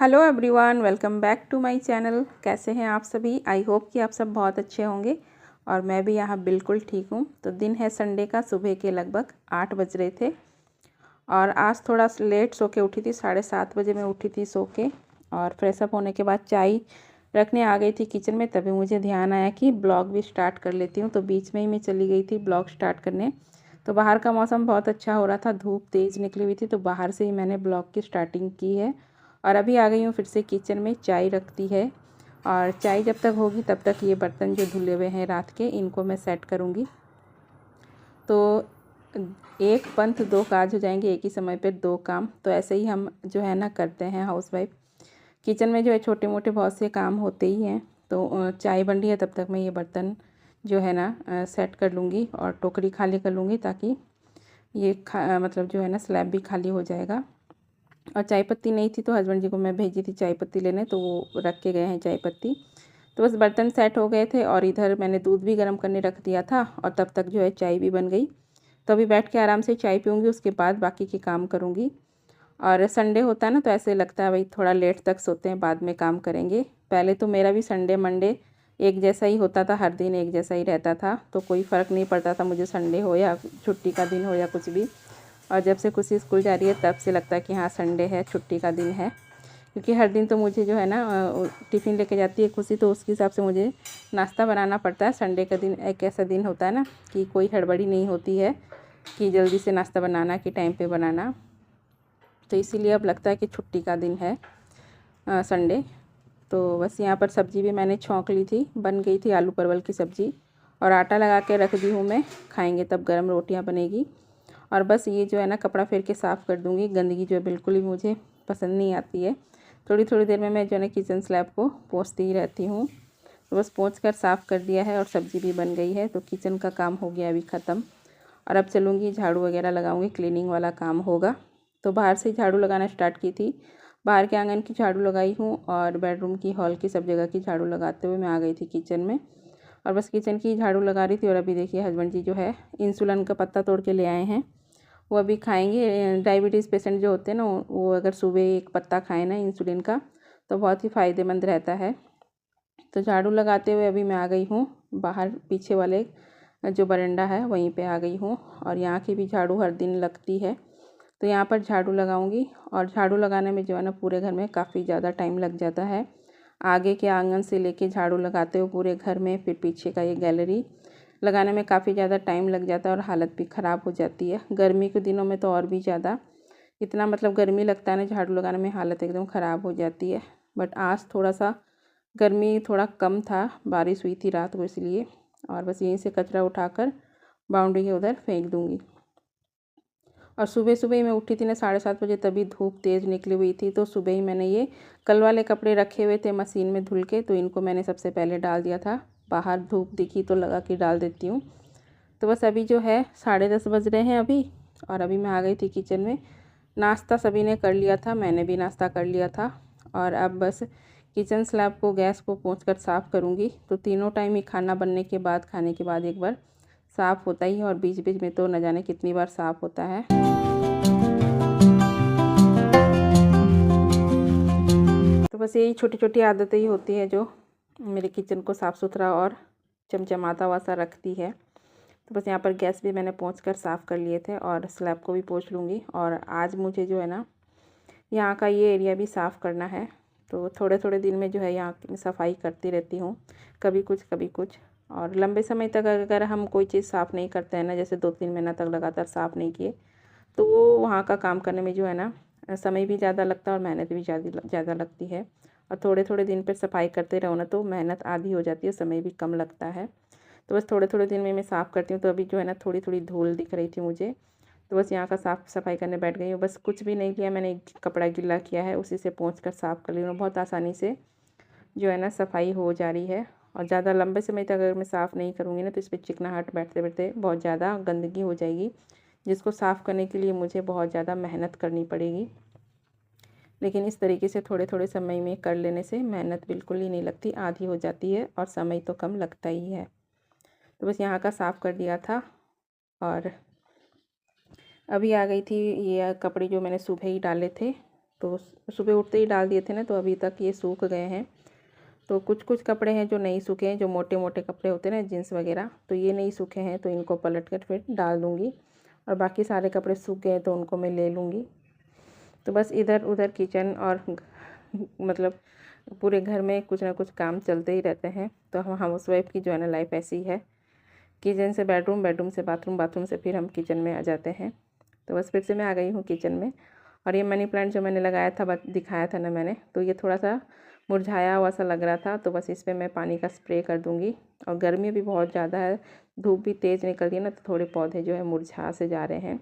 Hello everyone, welcome back to my channel. कैसे हैं आप सभी? आई होप कि आप सब बहुत अच्छे होंगे और मैं भी यहाँ बिल्कुल ठीक हूँ। तो दिन है संडे का, सुबह के लगभग 8 बज रहे थे और आज थोड़ा लेट सो के उठी थी। 7:30 बजे मैं उठी थी सो के और फ्रेशअप होने के बाद चाय रखने आ गई थी किचन में। तभी मुझे ध्यान आया कि ब्लॉग भी स्टार्ट कर लेती हूँ, तो बीच में ही मैं चली गई थी ब्लॉग स्टार्ट करने। तो बाहर का मौसम बहुत अच्छा हो रहा था, धूप तेज़ निकली हुई थी, तो बाहर से ही मैंने ब्लॉग की स्टार्टिंग की है। और अभी आ गई हूँ फिर से किचन में, चाय रखती है और चाय जब तक होगी तब तक ये बर्तन जो धुले हुए हैं रात के, इनको मैं सेट करूँगी। तो एक पंथ दो काज हो जाएंगे, एक ही समय पे दो काम। तो ऐसे ही हम जो है ना करते हैं हाउसवाइफ। किचन में जो है छोटे मोटे बहुत से काम होते ही हैं। तो चाय बन रही है, तब तक मैं ये बर्तन जो है ना सेट कर लूँगी और टोकरी खाली कर लूँगी, ताकि ये मतलब जो है ना स्लैब भी खाली हो जाएगा। और चाय पत्ती नहीं थी तो हस्बैंड जी को मैं भेजी थी चाय पत्ती लेने, तो वो रख के गए हैं चाय पत्ती। तो बस बर्तन सेट हो गए थे और इधर मैंने दूध भी गर्म करने रख दिया था और तब तक जो है चाय भी बन गई। तो अभी बैठ के आराम से चाय पीऊँगी, उसके बाद बाकी के काम करूँगी। और संडे होता है ना, तो ऐसे लगता है भाई थोड़ा लेट तक सोते हैं, बाद में काम करेंगे। पहले तो मेरा भी संडे मंडे एक जैसा ही होता था, हर दिन एक जैसा ही रहता था, तो कोई फ़र्क नहीं पड़ता था मुझे संडे हो या छुट्टी का दिन हो या कुछ भी। और जब से खुशी स्कूल जा रही है तब से लगता है कि हाँ संडे है, छुट्टी का दिन है। क्योंकि हर दिन तो मुझे जो है ना टिफ़िन लेके जाती है खुशी, तो उसके हिसाब से मुझे नाश्ता बनाना पड़ता है। संडे का दिन एक ऐसा दिन होता है ना कि कोई हड़बड़ी नहीं होती है कि जल्दी से नाश्ता बनाना कि टाइम पे बनाना। तो इसीलिए अब लगता है कि छुट्टी का दिन है संडे। तो बस यहाँ पर सब्ज़ी भी मैंने छौंक ली थी, बन गई थी आलू परवल की सब्ज़ी और आटा लगा के रख दी हूँ मैं, खाएंगे तब गरम रोटियाँ बनेगी। और बस ये जो है ना कपड़ा फेर के साफ़ कर दूँगी, गंदगी जो है बिल्कुल भी मुझे पसंद नहीं आती है। थोड़ी थोड़ी देर में मैं जो है ना किचन स्लैब को पोंछती ही रहती हूँ। तो बस पोंछ कर साफ़ कर दिया है और सब्ज़ी भी बन गई है, तो किचन का काम हो गया अभी ख़त्म। और अब चलूँगी झाड़ू वगैरह लगाऊँगी, क्लीनिंग वाला काम होगा। तो बाहर से झाड़ू लगाना स्टार्ट की थी, बाहर के आंगन की झाड़ू लगाई हूँ और बेडरूम की, हॉल की, सब जगह की झाड़ू लगाते हुए मैं आ गई थी किचन में। और बस किचन की झाड़ू लगा रही थी और अभी देखिए हस्बैंड जी जो है इंसुलिन का पत्ता तोड़ के ले आए हैं, वो अभी खाएंगे। डायबिटीज़ पेशेंट जो होते हैं ना, वो अगर सुबह एक पत्ता खाएं ना इंसुलिन का, तो बहुत ही फ़ायदेमंद रहता है। तो झाड़ू लगाते हुए अभी मैं आ गई हूँ बाहर, पीछे वाले जो बरंडा है वहीं पे आ गई हूँ। और यहाँ की भी झाड़ू हर दिन लगती है, तो यहाँ पर झाड़ू लगाऊंगी। और झाड़ू लगाने में जो है ना पूरे घर में काफ़ी ज़्यादा टाइम लग जाता है। आगे के आंगन से लेके झाड़ू लगाते हो पूरे घर में, फिर पीछे का ये गैलरी लगाने में काफ़ी ज़्यादा टाइम लग जाता है और हालत भी ख़राब हो जाती है। गर्मी के दिनों में तो और भी ज़्यादा, इतना मतलब गर्मी लगता है ना झाड़ू लगाने में, हालत एकदम ख़राब हो जाती है। बट आज थोड़ा सा गर्मी थोड़ा कम था, बारिश हुई थी रात को इसलिए। और बस यहीं से कचरा उठाकर बाउंड्री के उधर फेंक दूँगी। और सुबह सुबह ही मैं उठी थी ना 7:30 बजे, तभी धूप तेज़ निकली हुई थी। तो सुबह ही मैंने ये कल वाले कपड़े रखे हुए थे मशीन में धुल के, तो इनको मैंने सबसे पहले डाल दिया था। बाहर धूप दिखी तो लगा कि डाल देती हूँ। तो बस अभी जो है 10:30 बज रहे हैं अभी, और अभी मैं आ गई थी किचन में। नाश्ता सभी ने कर लिया था, मैंने भी नाश्ता कर लिया था। और अब बस किचन स्लैब को, गैस को पोंछ कर साफ़ करूँगी। तो तीनों टाइम ही खाना बनने के बाद, खाने के बाद एक बार साफ़ होता ही है, और बीच बीच में तो न जाने कितनी बार साफ़ होता है। तो बस यही छोटी छोटी आदतें ही होती है जो मेरे किचन को साफ़ सुथरा और चमचमाता हुआ सा रखती है। तो बस यहाँ पर गैस भी मैंने पोंछ कर साफ़ कर लिए थे और स्लैब को भी पोंछ लूँगी। और आज मुझे जो है ना यहाँ का ये एरिया भी साफ़ करना है, तो थोड़े थोड़े दिन में जो है यहाँ की सफाई करती रहती हूँ, कभी कुछ कभी कुछ। और लंबे समय तक अगर हम कोई चीज़ साफ़ नहीं करते हैं ना, जैसे 2-3 महीना तक लगातार साफ़ नहीं किए, तो वो वहाँ का काम करने में जो है ना समय भी ज़्यादा लगता है और मेहनत भी ज़्यादा लगती है। और थोड़े थोड़े दिन पर सफाई करते रहो ना, तो मेहनत आधी हो जाती है, समय भी कम लगता है। तो बस थोड़े थोड़े दिन में मैं साफ़ करती हूँ। तो अभी जो है ना थोड़ी थोड़ी धूल दिख रही थी मुझे, तो बस यहाँ का साफ़ सफाई करने बैठ गई हूँ। बस कुछ भी नहीं किया मैंने, एक कपड़ा गीला किया है उसी से पोंछ कर साफ़ कर ली हूँ। बहुत आसानी से जो है ना सफाई हो जा रही है। और ज़्यादा लंबे समय तक अगर मैं साफ़ नहीं करूँगी ना, तो इस पर चिकनाहट बैठते बैठते बहुत ज़्यादा गंदगी हो जाएगी, जिसको साफ़ करने के लिए मुझे बहुत ज़्यादा मेहनत करनी पड़ेगी। लेकिन इस तरीके से थोड़े थोड़े समय में कर लेने से मेहनत बिल्कुल ही नहीं लगती, आधी हो जाती है और समय तो कम लगता ही है। तो बस यहाँ का साफ़ कर दिया था और अभी आ गई थी ये कपड़े जो मैंने सुबह ही डाले थे। तो सुबह उठते ही डाल दिए थे ना, तो अभी तक ये सूख गए हैं। तो कुछ कुछ कपड़े हैं जो नहीं सूखे हैं, जो मोटे मोटे कपड़े होते हैं ना, जीन्स वगैरह, तो ये नहीं सूखे हैं, तो इनको पलट कर फिर डाल दूँगी। और बाकी सारे कपड़े सूख गए तो उनको मैं ले लूँगी। तो बस इधर उधर किचन और मतलब पूरे घर में कुछ ना कुछ काम चलते ही रहते हैं। तो हम हाउसवाइफ की जो है ना लाइफ ऐसी है, किचन से बेडरूम, बेडरूम से बाथरूम, बाथरूम से फिर हम किचन में आ जाते हैं। तो बस फिर से मैं आ गई हूँ किचन में। और ये मनी प्लांट जो मैंने लगाया था, दिखाया था ना मैंने, तो ये थोड़ा सा मुरझाया हुआ सा लग रहा था, तो बस इस पर मैं पानी का स्प्रे कर दूँगी। और गर्मी भी बहुत ज़्यादा है, धूप भी तेज़ निकल रही है ना, तो थोड़े पौधे जो है मुरझा से जा रहे हैं।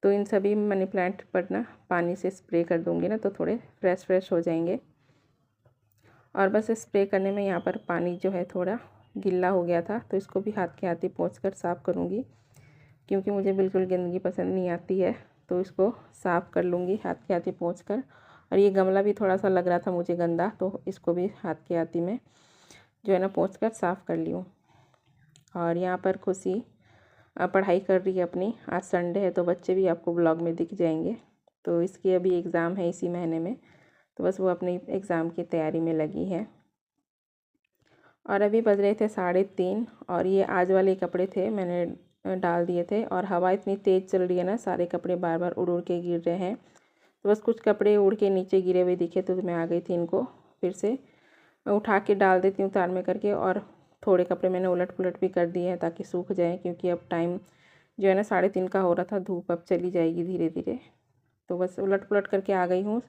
तो इन सभी मनी प्लांट पर ना पानी से स्प्रे कर दूँगी ना, तो थोड़े फ्रेश फ्रेश हो जाएंगे। और बस स्प्रे करने में यहाँ पर पानी जो है थोड़ा गीला हो गया था, तो इसको भी हाथ के हाथ ही पोंछ कर साफ़ करूँगी, क्योंकि मुझे बिल्कुल गंदगी पसंद नहीं आती है। तो इसको साफ़ कर लूँगी हाथ के हाथ ही पोंछ कर। और ये गमला भी थोड़ा सा लग रहा था मुझे गंदा, तो इसको भी हाथ के हाथ ही में जो है ना पोंछ कर साफ़ कर ली हूँ। और यहाँ पर खुशी पढ़ाई कर रही है अपनी। आज संडे है तो बच्चे भी आपको ब्लॉग में दिख जाएंगे। तो इसकी अभी एग्ज़ाम है इसी महीने में, तो बस वो अपनी एग्ज़ाम की तैयारी में लगी है। और अभी बज रहे थे 3:30, और ये आज वाले कपड़े थे, मैंने डाल दिए थे। और हवा इतनी तेज़ चल रही है ना, सारे कपड़े बार बार उड़ उड़ के गिर रहे हैं। तो बस कुछ कपड़े उड़ के नीचे गिरे हुए दिखे, तो मैं आ गई थी इनको फिर से उठा के डाल देती हूँ तार में करके। और थोड़े कपड़े मैंने उलट पुलट भी कर दिए हैं ताकि सूख जाएँ, क्योंकि अब टाइम जो है ना 3:30 का हो रहा था, धूप अब चली जाएगी धीरे धीरे। तो बस उलट पुलट करके आ गई हूँ।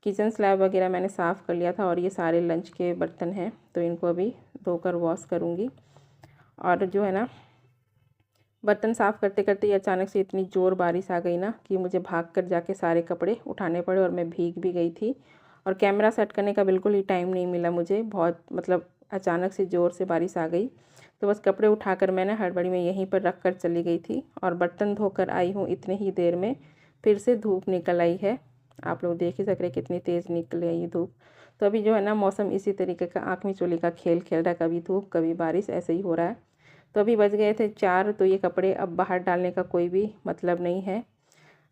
किचन स्लैब वगैरह मैंने साफ़ कर लिया था, और ये सारे लंच के बर्तन हैं, तो इनको अभी धोकर वॉश करूँगी। और जो है ना बर्तन साफ़ करते करते ही अचानक से इतनी ज़ोर बारिश आ गई ना, कि मुझे भाग कर जाके सारे कपड़े उठाने पड़े, और मैं भीग भी गई थी। और कैमरा सेट करने का बिल्कुल ही टाइम नहीं मिला मुझे, बहुत मतलब अचानक से ज़ोर से बारिश आ गई। तो बस कपड़े उठाकर मैंने हड़बड़ी में यहीं पर रख कर चली गई थी। और बर्तन धोकर आई हूँ, इतने ही देर में फिर से धूप निकल आई है। आप लोग देख ही सक रहे कितनी तेज़ निकल आई ये धूप। तो अभी जो है ना मौसम इसी तरीके का आँख मिचौली का खेल खेल रहा है, कभी धूप कभी बारिश, ऐसे ही हो रहा है। तो अभी बज गए थे 4, तो ये कपड़े अब बाहर डालने का कोई भी मतलब नहीं है।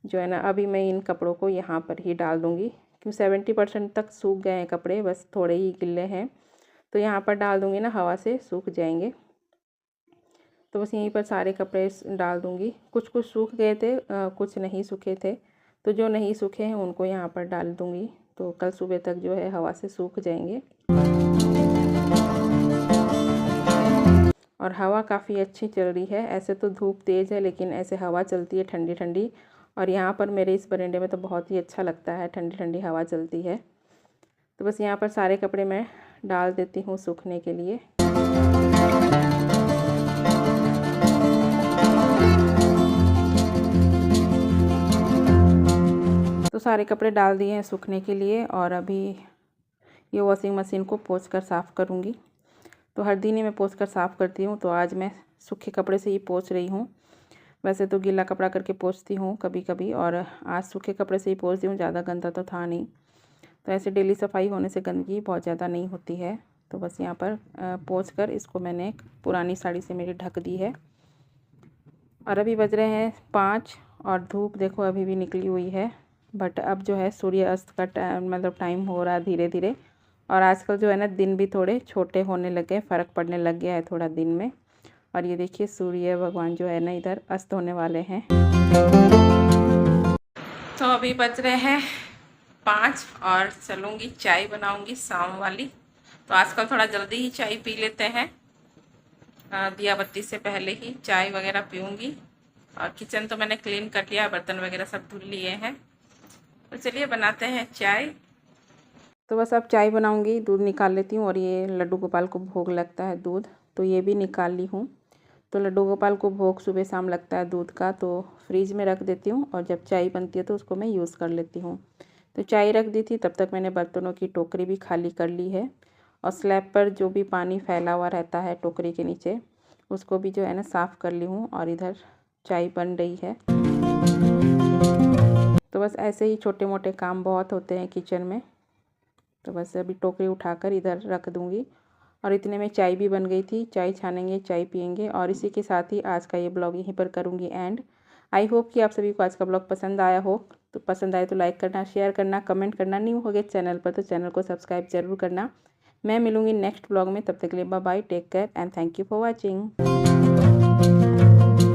जो है ना अभी मैं इन कपड़ों को यहाँ पर ही डाल दूँगी, क्योंकि 70% तक सूख गए हैं कपड़े, बस थोड़े ही गिल्ले हैं। तो यहाँ पर डाल दूँगी ना, हवा से सूख जाएंगे। तो बस यहीं पर सारे कपड़े डाल दूँगी। कुछ कुछ सूख गए थे, कुछ नहीं सूखे थे, तो जो नहीं सूखे हैं उनको यहाँ पर डाल दूँगी। तो कल सुबह तक जो है हवा से सूख जाएंगे। और हवा काफ़ी अच्छी चल रही है। ऐसे तो धूप तेज़ है, लेकिन ऐसे हवा चलती है ठंडी ठंडी। और यहाँ पर मेरे इस बरामदे में तो बहुत ही अच्छा लगता है, ठंडी ठंडी हवा चलती है। तो बस यहाँ पर सारे कपड़े मैं डाल देती हूँ सूखने के लिए। तो सारे कपड़े डाल दिए हैं सूखने के लिए, और अभी ये वॉशिंग मशीन को पोंछ कर साफ़ करूँगी। तो हर दिन ही मैं पोंछ कर साफ़ करती हूँ, तो आज मैं सूखे कपड़े से ही पोंछ रही हूँ। वैसे तो गीला कपड़ा करके पोंछती हूँ कभी कभी, और आज सूखे कपड़े से ही पोंछती हूँ, ज़्यादा गंदा तो था नहीं। तो ऐसे डेली सफाई होने से गंदगी बहुत ज़्यादा नहीं होती है। तो बस यहाँ पर पोंछ कर इसको मैंने एक पुरानी साड़ी से मेरी ढक दी है। और अभी बज रहे हैं 5, और धूप देखो अभी भी निकली हुई है। बट अब जो है सूर्य अस्त का टाइम हो रहा है धीरे धीरे। और आजकल जो है ना दिन भी थोड़े छोटे होने लगे, फ़र्क पड़ने लग गया है थोड़ा दिन में। और ये देखिए सूर्य भगवान जो है ना इधर अस्त होने वाले हैं। तो अभी बज रहे हैं 5, और चलूँगी चाय बनाऊँगी शाम वाली। तो आजकल थोड़ा जल्दी ही चाय पी लेते हैं, दिया बत्ती से पहले ही चाय वगैरह पीऊँगी। और किचन तो मैंने क्लीन कर लिया, बर्तन वगैरह सब धुल लिए हैं। तो चलिए बनाते हैं चाय। तो बस अब चाय बनाऊँगी, दूध निकाल लेती हूँ। और ये लड्डू गोपाल को भोग लगता है दूध, तो ये भी निकाल ली हूँ। तो लड्डू गोपाल को भोग सुबह शाम लगता है दूध का, तो फ्रीज में रख देती हूँ, और जब चाय बनती है तो उसको मैं यूज़ कर लेती हूँ। तो चाय रख दी थी, तब तक मैंने बर्तनों की टोकरी भी खाली कर ली है। और स्लैब पर जो भी पानी फैला हुआ रहता है टोकरी के नीचे, उसको भी जो है ना साफ़ कर ली हूँ। और इधर चाय बन रही है। तो बस ऐसे ही छोटे मोटे काम बहुत होते हैं किचन में। तो बस अभी टोकरी उठाकर इधर रख दूँगी। और इतने में चाय भी बन गई थी, चाय छानेंगे, चाय पियेंगे। और इसी के साथ ही आज का ये ब्लॉग यहीं पर करूँगी एंड। आई होप कि आप सभी को आज का ब्लॉग पसंद आया हो। तो पसंद आए तो लाइक करना, शेयर करना, कमेंट करना। न्यू हो गए चैनल पर तो चैनल को सब्सक्राइब ज़रूर करना। मैं मिलूँगी नेक्स्ट ब्लॉग में, तब तक के लिए bye bye, take care and thank you for watching.